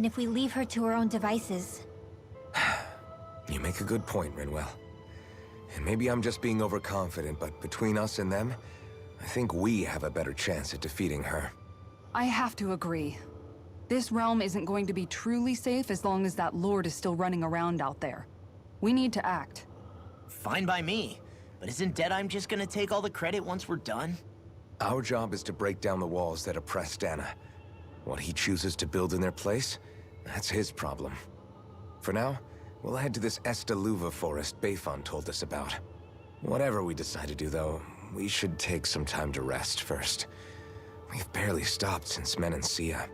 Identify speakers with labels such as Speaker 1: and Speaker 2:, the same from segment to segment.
Speaker 1: if we leave her to her own devices.
Speaker 2: You make a good point, Rinwell. And maybe I'm just being overconfident, but between us and them, I think we have a better chance at defeating her.
Speaker 3: I have to agree. This realm isn't going to be truly safe as long as that Lord is still running around out there. We need to act.
Speaker 4: Fine by me. But isn't Deadeye just gonna take all the credit once we're done?
Speaker 2: Our job is to break down the walls that oppress Dana. What he chooses to build in their place, that's his problem. For now, we'll head to this Estaluva forest Bayfon told us about. Whatever we decide to do, though, we should take some time to rest first. We've barely stopped since Menancia.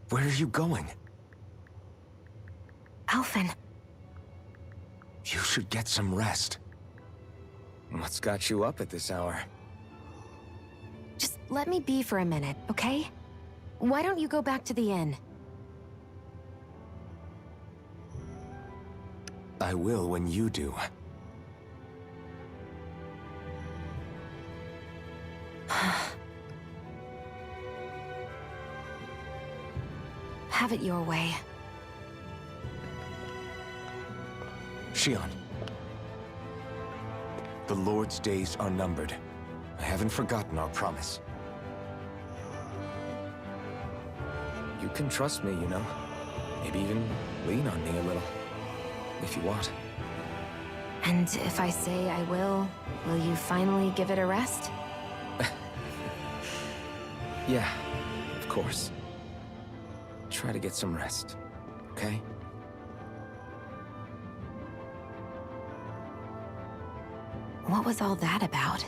Speaker 2: Where are you going?
Speaker 1: Alphen.
Speaker 2: You should get some rest. What's got you up at this hour?
Speaker 1: Just let me be for a minute, okay? Why don't you go back to the inn?
Speaker 2: I will when you do.
Speaker 1: Have it your way.
Speaker 2: Shion. The Lord's days are numbered. I haven't forgotten our promise. You can trust me, you know. Maybe even lean on me a little. If you want.
Speaker 1: And if I say I will you finally give it a rest?
Speaker 2: Yeah, of course. Try to get some rest, okay?
Speaker 1: What was all that about?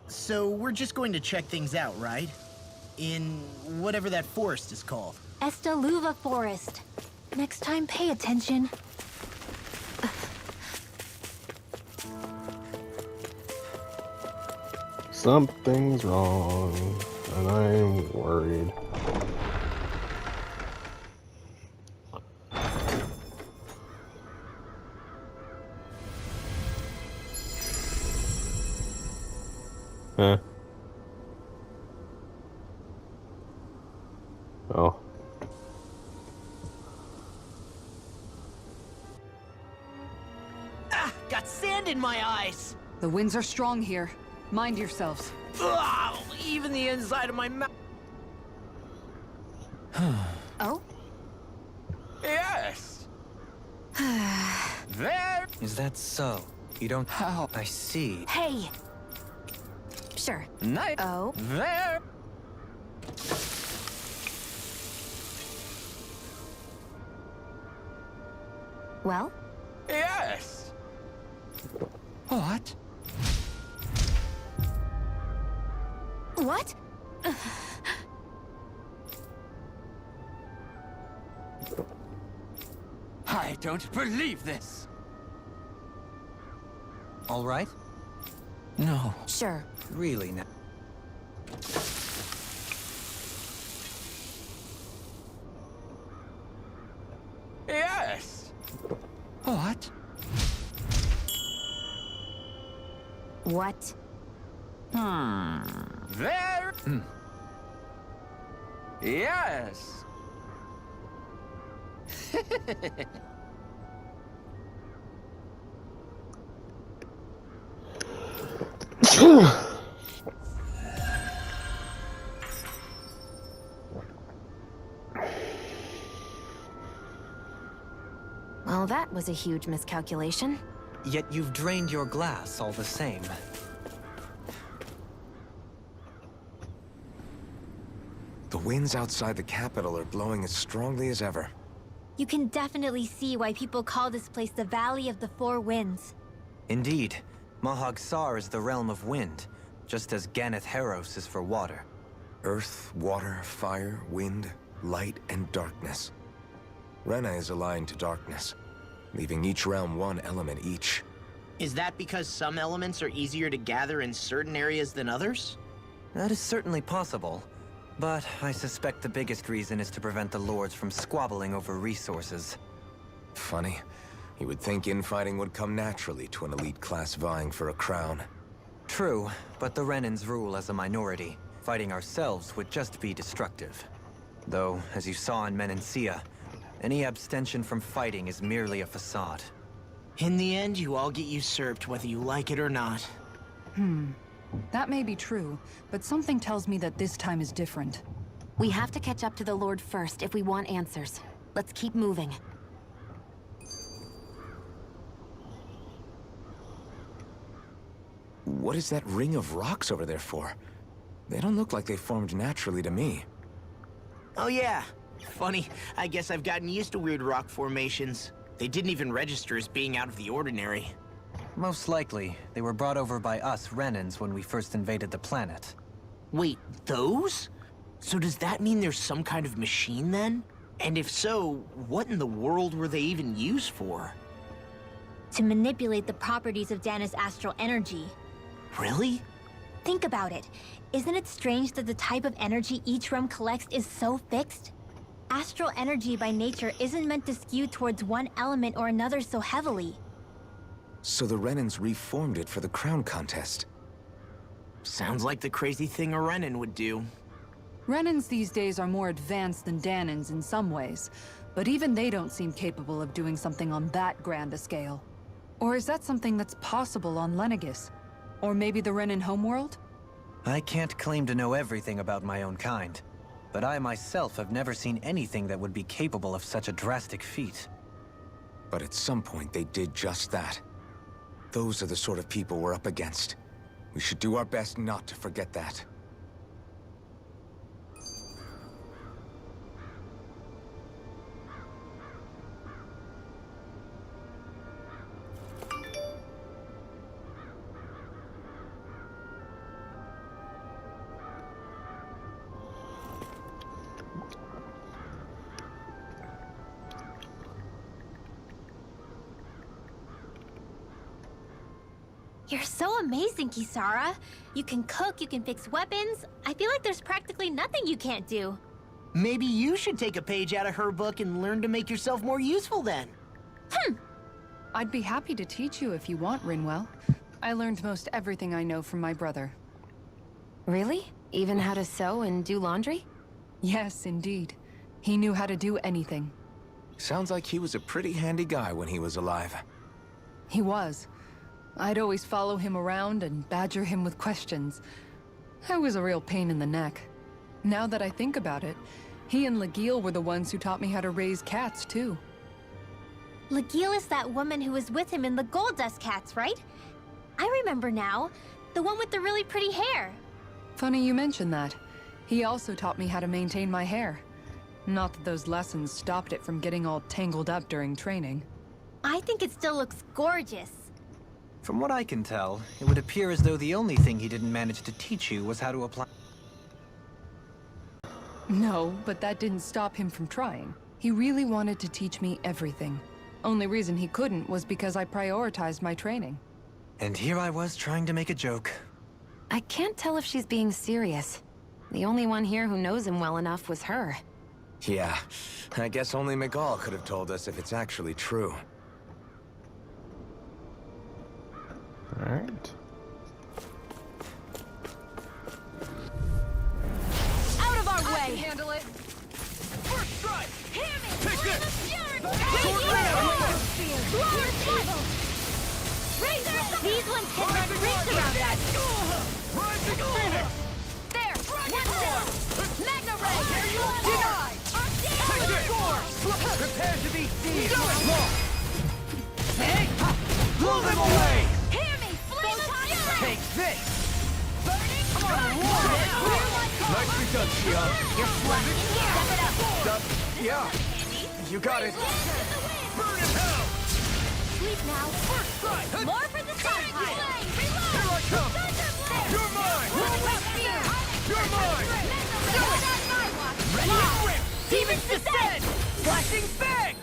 Speaker 4: So we're just going to check things out, right? In whatever that forest is called.
Speaker 1: Estaluva Forest. Next time, pay attention.
Speaker 5: Something's wrong, and I'm worried. Huh. Oh.
Speaker 4: Ah! Got sand in my eyes!
Speaker 3: The winds are strong here. Mind yourselves.
Speaker 4: Ugh, even the inside of my mouth.
Speaker 1: Oh?
Speaker 4: Yes! There!
Speaker 6: Is that so? You don't... How? I see.
Speaker 1: Hey! Sure.
Speaker 4: Night!
Speaker 1: Oh?
Speaker 4: There!
Speaker 1: Well?
Speaker 4: Yes!
Speaker 6: What?
Speaker 1: What?
Speaker 6: I don't believe this! All right? No.
Speaker 1: Sure.
Speaker 6: Really now.
Speaker 4: Yes!
Speaker 6: What?
Speaker 1: What?
Speaker 4: There! Yes!
Speaker 1: Well, that was a huge miscalculation.
Speaker 6: Yet you've drained your glass all the same.
Speaker 2: The winds outside the capital are blowing as strongly as ever.
Speaker 1: You can definitely see why people call this place the Valley of the Four Winds.
Speaker 6: Indeed. Mahag Sar is the realm of wind, just as Ganeth Heros is for water.
Speaker 2: Earth, water, fire, wind, light, and darkness. Rena is aligned to darkness, leaving each realm one element each.
Speaker 4: Is that because some elements are easier to gather in certain areas than others?
Speaker 6: That is certainly possible, but I suspect the biggest reason is to prevent the lords from squabbling over resources.
Speaker 2: Funny. You would think infighting would come naturally to an elite class vying for a crown.
Speaker 6: True, but the Renans rule as a minority. Fighting ourselves would just be destructive. Though, as you saw in Menancia, any abstention from fighting is merely a facade.
Speaker 4: In the end, you all get usurped whether you like it or not.
Speaker 3: That may be true, but something tells me that this time is different.
Speaker 1: We have to catch up to the Lord first if we want answers. Let's keep moving.
Speaker 2: What is that ring of rocks over there for? They don't look like they formed naturally to me.
Speaker 4: Oh yeah. Funny, I guess I've gotten used to weird rock formations. They didn't even register as being out of the ordinary.
Speaker 6: Most likely, they were brought over by us Renans when we first invaded the planet.
Speaker 4: Wait, those? So does that mean there's some kind of machine then? And if so, what in the world were they even used for?
Speaker 7: To manipulate the properties of Dana's astral energy.
Speaker 4: Really?
Speaker 7: Think about it. Isn't it strange that the type of energy each realm collects is so fixed? Astral energy by nature isn't meant to skew towards one element or another so heavily.
Speaker 2: So the Renans reformed it for the crown contest.
Speaker 4: Sounds like the crazy thing a Renan would do.
Speaker 3: Renans these days are more advanced than Danans in some ways, but even they don't seem capable of doing something on that grand a scale. Or is that something that's possible on Lenegis? Or maybe the Renan homeworld?
Speaker 6: I can't claim to know everything about my own kind, but I myself have never seen anything that would be capable of such a drastic feat.
Speaker 2: But at some point they did just that. Those are the sort of people we're up against. We should do our best not to forget that.
Speaker 7: You're so amazing, Kisara. You can cook, you can fix weapons. I feel like there's practically nothing you can't do.
Speaker 4: Maybe you should take a page out of her book and learn to make yourself more useful then.
Speaker 3: I'd be happy to teach you if you want, Rinwell. I learned most everything I know from my brother.
Speaker 1: Really? Even how to sew and do laundry?
Speaker 3: Yes, indeed. He knew how to do anything.
Speaker 2: Sounds like he was a pretty handy guy when he was alive.
Speaker 3: He was. I'd always follow him around and badger him with questions. I was a real pain in the neck. Now that I think about it, he and Legil were the ones who taught me how to raise cats, too.
Speaker 7: Legil is that woman who was with him in the Gold Dust Cats, right? I remember now. The one with the really pretty hair.
Speaker 3: Funny you mention that. He also taught me how to maintain my hair. Not that those lessons stopped it from getting all tangled up during training.
Speaker 7: I think it still looks gorgeous.
Speaker 6: From what I can tell, it would appear as though the only thing he didn't manage to teach you was how to apply...
Speaker 3: No, but that didn't stop him from trying. He really wanted to teach me everything. Only reason he couldn't was because I prioritized my training.
Speaker 6: And here I was trying to make a joke.
Speaker 1: I can't tell if she's being serious. The only one here who knows him well enough was her.
Speaker 2: Yeah, I guess only Miguel could have told us if it's actually true.
Speaker 5: Alright.
Speaker 1: Out of our way!
Speaker 3: Handle it!
Speaker 8: First strike!
Speaker 7: Hear me!
Speaker 8: Take this!
Speaker 7: These ones can run rings around us!
Speaker 8: Rising Phoenix!
Speaker 7: There! One down! Magna Ray!
Speaker 8: Denied! Take this! Prepare to be seized! Hey! Blow them away!
Speaker 7: Hear me! Flame of Fury!
Speaker 8: Take this!
Speaker 2: Nicely done, Xion.
Speaker 7: You're slacking! Step it up!
Speaker 2: Yeah, you got it.
Speaker 8: Burn in hell!
Speaker 7: Sleep now!
Speaker 8: First strike!
Speaker 7: More for the sun!
Speaker 8: Here I come! You're mine! Heavens descend! Flashing fang!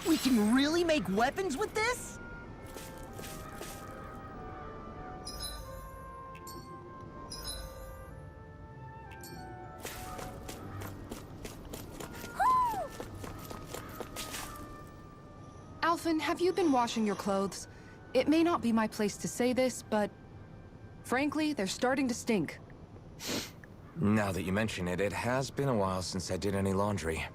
Speaker 4: We can really make weapons with this?
Speaker 3: Alphen, have you been washing your clothes? It may not be my place to say this, but frankly, they're starting to stink.
Speaker 2: Now that you mention it, it has been a while since I did any laundry.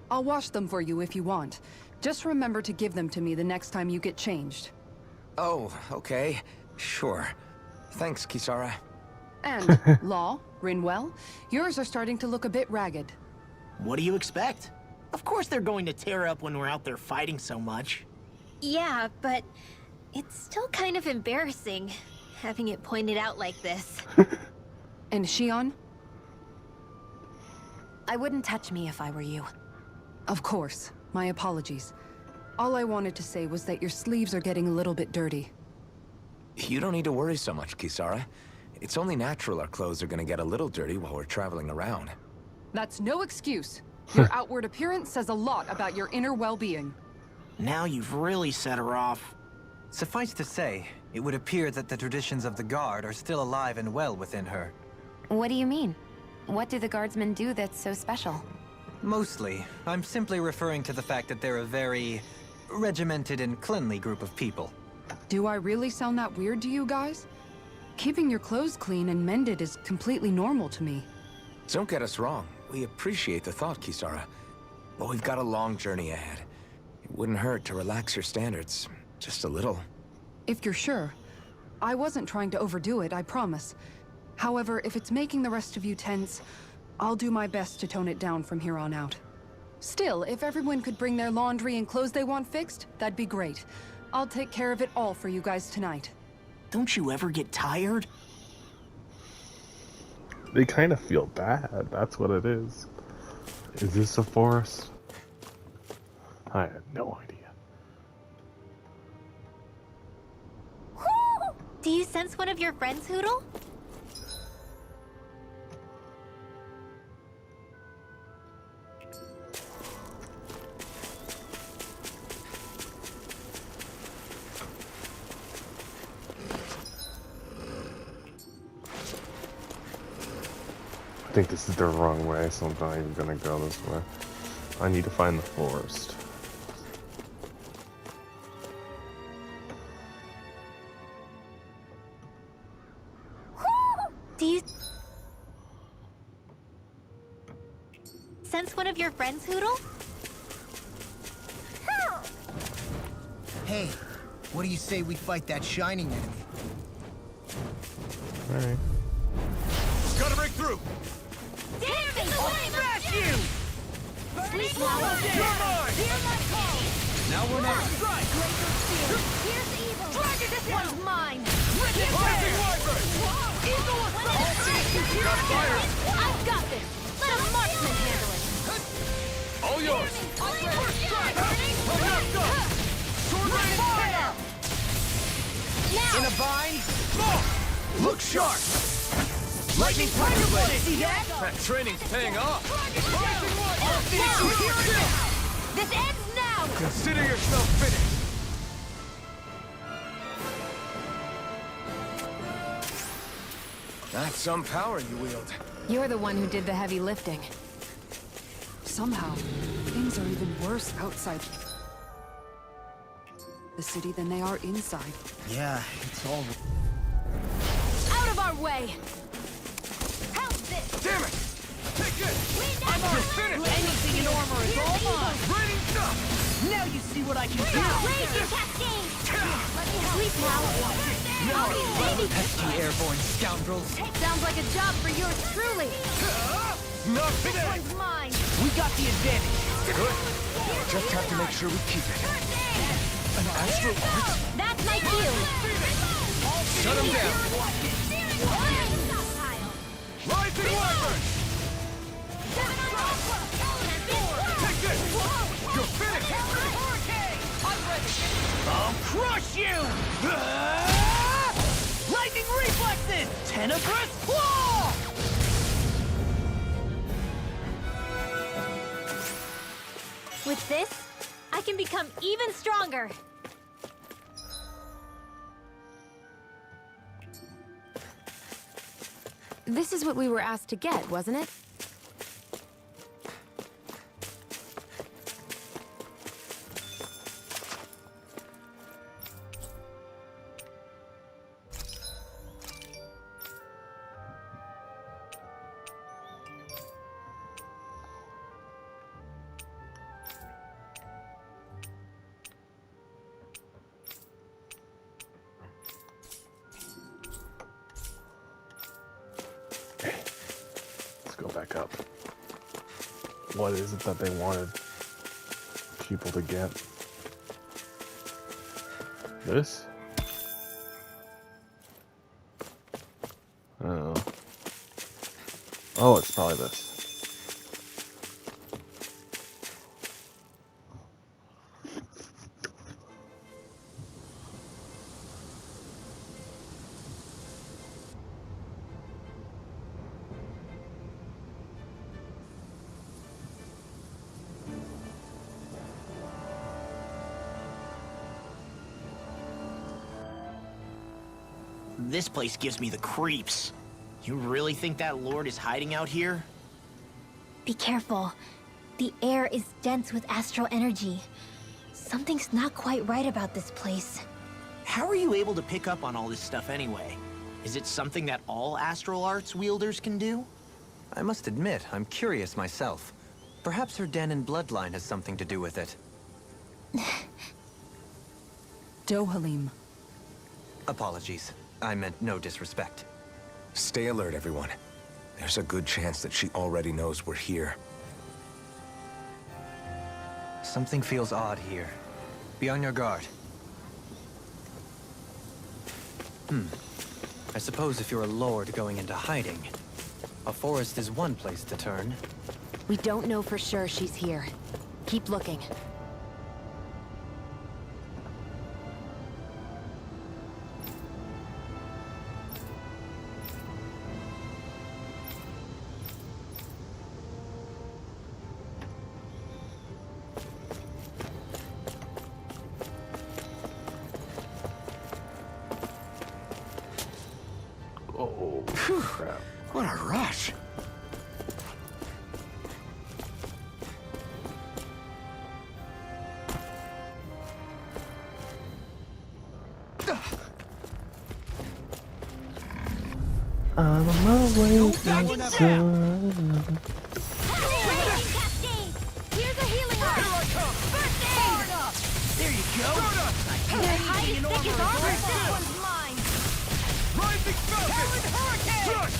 Speaker 3: I'll wash them for you if you want. Just remember to give them to me the next time you get changed.
Speaker 2: Oh, okay. Sure. Thanks, Kisara.
Speaker 3: And, Law, Rinwell, yours are starting to look a bit ragged.
Speaker 4: What do you expect? Of course they're going to tear up when we're out there fighting so much.
Speaker 7: Yeah, but it's still kind of embarrassing having it pointed out like this.
Speaker 3: And Shion?
Speaker 1: I wouldn't touch me if I were you.
Speaker 3: Of course. My apologies. All I wanted to say was that your sleeves are getting a little bit dirty.
Speaker 2: You don't need to worry so much, Kisara. It's only natural our clothes are gonna get a little dirty while we're traveling around.
Speaker 3: That's no excuse. Your outward appearance says a lot about your inner well-being.
Speaker 4: Now you've really set her off.
Speaker 6: Suffice to say, it would appear that the traditions of the Guard are still alive and well within her.
Speaker 1: What do you mean? What do the guardsmen do that's so special?
Speaker 6: Mostly, I'm simply referring to the fact that they're a very regimented and cleanly group of people.
Speaker 3: Do I really sound that weird to you guys? Keeping your clothes clean and mended is completely normal to me.
Speaker 2: Don't get us wrong. We appreciate the thought, Kisara. But we've got a long journey ahead. It wouldn't hurt to relax your standards. Just a little.
Speaker 3: If you're sure. I wasn't trying to overdo it, I promise. However, if it's making the rest of you tense, I'll do my best to tone it down from here on out. Still, if everyone could bring their laundry and clothes they want fixed, that'd be great. I'll take care of it all for you guys tonight.
Speaker 4: Don't you ever get tired?
Speaker 5: They kind of feel bad. That's what it is. Is this a forest? I had no idea.
Speaker 7: Do you sense one of your friends, Hootle?
Speaker 5: I think this is the wrong way, so I'm not even gonna go this way. I need to find the forest.
Speaker 7: Do you sense one of your friends, Hootle?
Speaker 9: Hey, what do you say we fight that shining enemy?
Speaker 5: Alright.
Speaker 8: Gotta break through!
Speaker 7: Damn it!
Speaker 8: Smash you!
Speaker 7: Sleep
Speaker 8: You're mine!
Speaker 7: Hear my call!
Speaker 6: Now we're not.
Speaker 8: Strike!
Speaker 7: Here's evil!
Speaker 8: Dragon
Speaker 7: This one's mine!
Speaker 8: Rising Wyvern!
Speaker 7: Eagle assault!
Speaker 8: Got fire!
Speaker 7: I've got this! Let a marksman handle it!
Speaker 8: All yours!
Speaker 7: First
Speaker 8: strike! I'm not done! Sword rain fire!
Speaker 7: Now!
Speaker 8: In a bind? Look sharp! Lightning Tiger Blade! See that? That training's paying off!
Speaker 7: This ends now!
Speaker 8: Consider yourself finished!
Speaker 2: That's some power you wield.
Speaker 1: You're the one who did the heavy lifting.
Speaker 3: Somehow, things are even worse outside the city than they are inside.
Speaker 9: Yeah, it's all...
Speaker 7: Out of our way! How's this?
Speaker 8: Damn it! Take this! I'm finished!
Speaker 7: Anything in armor is all mine!
Speaker 8: Raining stuff!
Speaker 4: Now you see what I can do!
Speaker 7: Raise your cascade! Let me help. Sleep now!
Speaker 6: Pesky airborne scoundrels.
Speaker 7: Sounds like a job for yours truly!
Speaker 8: Not
Speaker 7: This
Speaker 8: today!
Speaker 7: one's mine!
Speaker 4: We got the advantage!
Speaker 2: Good. Just have to make sure we keep it. An astral art?
Speaker 7: That's my cue!
Speaker 8: Shut him down! Rising Wyvern! Take this! You're finished!
Speaker 4: I'm ready! I'll crush you! Lightning reflexes!
Speaker 8: Tenebrous Claw!
Speaker 7: With this, I can become even stronger.
Speaker 1: This is what we were asked to get, wasn't it?
Speaker 5: Let's go back up. What is it that they wanted people to get? This? Oh. Oh, it's probably this.
Speaker 4: This place gives me the creeps. You really think that lord is hiding out here?
Speaker 7: Be careful. The air is dense with astral energy. Something's not quite right about this place.
Speaker 4: How are you able to pick up on all this stuff anyway? Is it something that all astral arts wielders can do?
Speaker 6: I must admit, I'm curious myself. Perhaps her Danon bloodline has something to do with it.
Speaker 3: Dohalim.
Speaker 6: Apologies. I meant no disrespect.
Speaker 2: Stay alert, everyone. There's a good chance that she already knows we're here.
Speaker 6: Something feels odd here. Be on your guard. I suppose if you're a lord going into hiding, a forest is one place to turn.
Speaker 1: We don't know for sure she's here. Keep looking.
Speaker 5: Oh, crap.
Speaker 8: What a rush!
Speaker 5: I'm on my way to
Speaker 7: Here's a healing arm!
Speaker 8: Here I come!
Speaker 7: First aid!
Speaker 4: There you go!
Speaker 7: Their hide is thick as armor! This one's mine!
Speaker 8: Rising Falcon! Hurricane!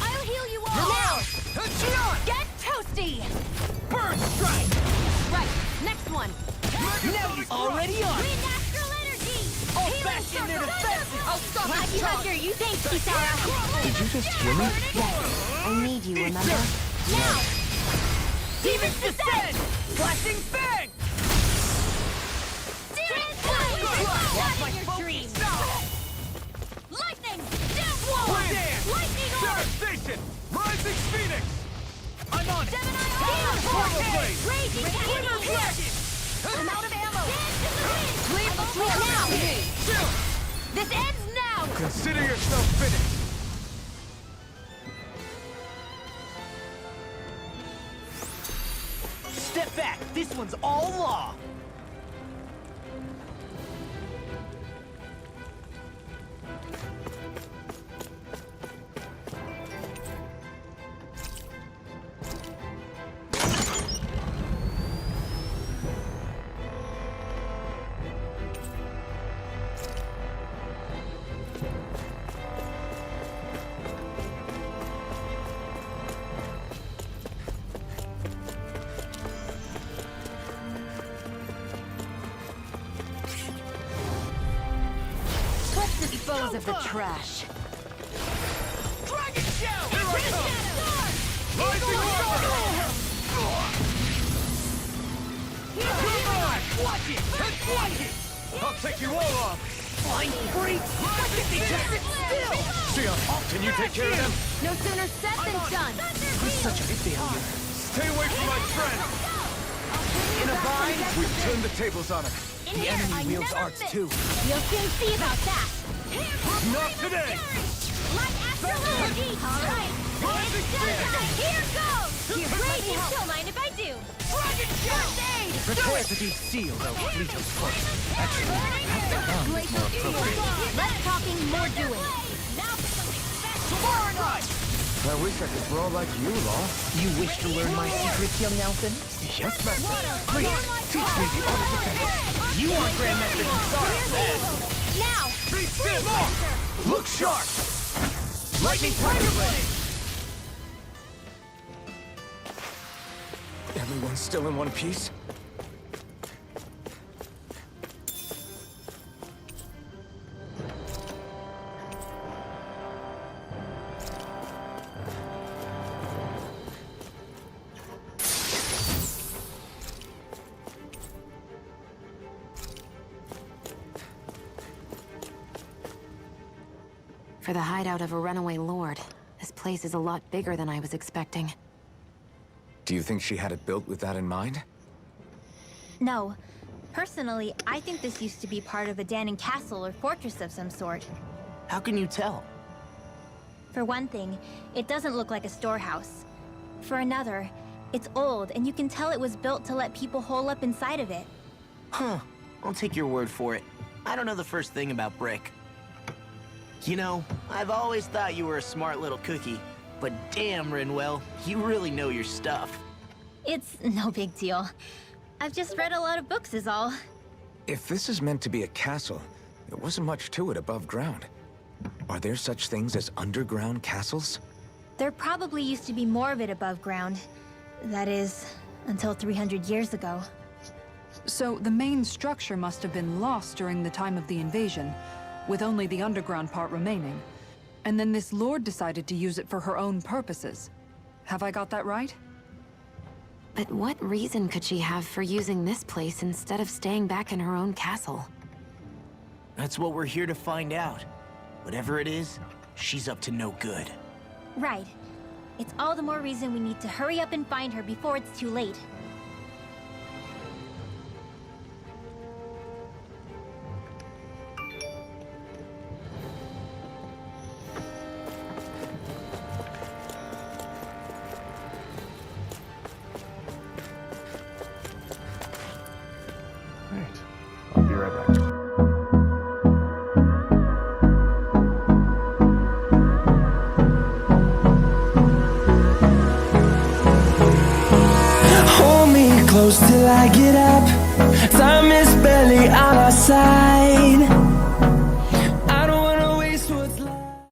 Speaker 7: I'll heal you all!
Speaker 8: Now! Headshot!
Speaker 7: Get toasty!
Speaker 8: Burn strike!
Speaker 7: Right, next one!
Speaker 8: Now he's already on!
Speaker 7: Wind astral energy!
Speaker 8: I'll
Speaker 7: Healing
Speaker 8: bash in their
Speaker 7: circle.
Speaker 8: defenses! I'll stop
Speaker 7: Lucky
Speaker 8: his tongue!
Speaker 7: Hunter, you think, Kisara?
Speaker 6: Did you just hear me?
Speaker 1: I need you, remember?
Speaker 7: Now!
Speaker 8: Demons descend! Flashing fang!
Speaker 7: Demon Flame!
Speaker 8: Lost my
Speaker 7: Not in your
Speaker 8: focus!
Speaker 7: dreams!
Speaker 8: Now!
Speaker 7: Lightning! Downpour!
Speaker 8: Dance!
Speaker 7: Lightning orb!
Speaker 8: Devastation! Rising Phoenix! I'm on it!
Speaker 7: Gemini
Speaker 8: Tornado
Speaker 7: orb!
Speaker 8: Blade!
Speaker 7: Raging
Speaker 8: Winter
Speaker 7: Dragon!
Speaker 8: Dragon!
Speaker 7: I'm out of ammo! Dance in the wind!
Speaker 3: Leave the
Speaker 7: Over
Speaker 3: floor
Speaker 7: now!
Speaker 3: to me!
Speaker 8: Chill!
Speaker 7: This ends now!
Speaker 8: Consider yourself finished!
Speaker 4: Step back! This one's all law!
Speaker 1: Let's dispose of the trash.
Speaker 8: Dragon Shell! Here I come! Rising Orb! Come on! Watch it! Watch it! I'll take you all off! flying freak! Why can't they just sit still? Sion, can you take care of them?
Speaker 1: No sooner said than done.
Speaker 4: He's such a failure.
Speaker 8: Stay away from my friend!
Speaker 4: In a bind?
Speaker 2: We've turned the tables on him.
Speaker 4: The enemy wields arts too.
Speaker 7: You'll soon see about that.
Speaker 8: Not today!
Speaker 7: Like astrology! Alright, it's showtime! Here goes! Wait, you don't mind if I do. Dragon First aid!
Speaker 4: Prepare to be sealed, O fleet of foot.
Speaker 7: Glacial Thorn. Less talking, more doing. Now for something special.
Speaker 2: I wish I could brawl like you, Law.
Speaker 4: You wish to learn my secrets, young Nelson?
Speaker 2: Yes, Master.
Speaker 4: Please, teach me the art of defense. You are Grandmaster Kisara, then.
Speaker 7: Now!
Speaker 8: Be still! Look sharp! Lightning Tiger Blade!
Speaker 2: Everyone's still in one piece?
Speaker 1: For the hideout of a runaway lord, this place is a lot bigger than I was expecting.
Speaker 2: Do you think she had it built with that in mind?
Speaker 7: No. Personally, I think this used to be part of a Danon castle or fortress of some sort.
Speaker 4: How can you tell?
Speaker 7: For one thing, it doesn't look like a storehouse. For another, it's old, and you can tell it was built to let people hole up inside of it.
Speaker 4: Huh. I'll take your word for it. I don't know the first thing about brick. You know, I've always thought you were a smart little cookie. But damn, Rinwell, you really know your stuff.
Speaker 7: It's no big deal. I've just read a lot of books is all.
Speaker 2: If this is meant to be a castle, there wasn't much to it above ground. Are there such things as underground castles?
Speaker 7: There probably used to be more of it above ground. That is, until 300 years ago.
Speaker 3: So the main structure must have been lost during the time of the invasion, with only the underground part remaining. And then this lord decided to use it for her own purposes. Have I got that right?
Speaker 1: But what reason could she have for using this place instead of staying back in her own castle?
Speaker 4: That's what we're here to find out. Whatever it is, she's up to no good.
Speaker 7: Right. It's all the more reason we need to hurry up and find her before it's too late.
Speaker 5: Right. I'll be right back.
Speaker 10: Hold me close till I get up. Time is barely on our side.